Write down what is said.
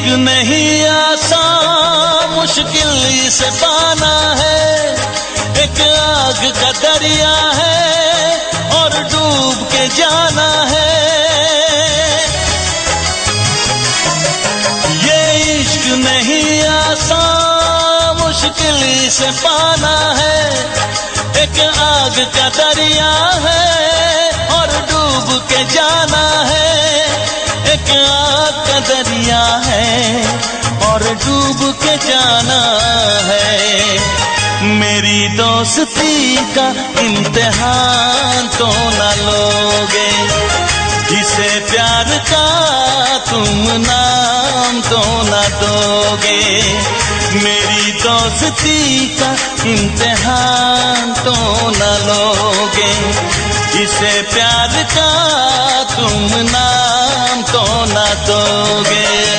इश्क नहीं आसान, मुश्किल से पाना है। एक आग का दरिया है और डूब के जाना है। ये इश्क नहीं आसान, मुश्किल से पाना है। एक आग का दरिया है और डूब के जाना है। एक आग का दरिया है और डूब के जाना है। मेरी दोस्ती का इम्तिहान तो न लोगे, जिसे प्यार का तुम नाम तो न दोगे। मेरी दोस्ती का इम्तिहान तो न लोगे, जिसे प्यार का तुम नाम तो न दोगे।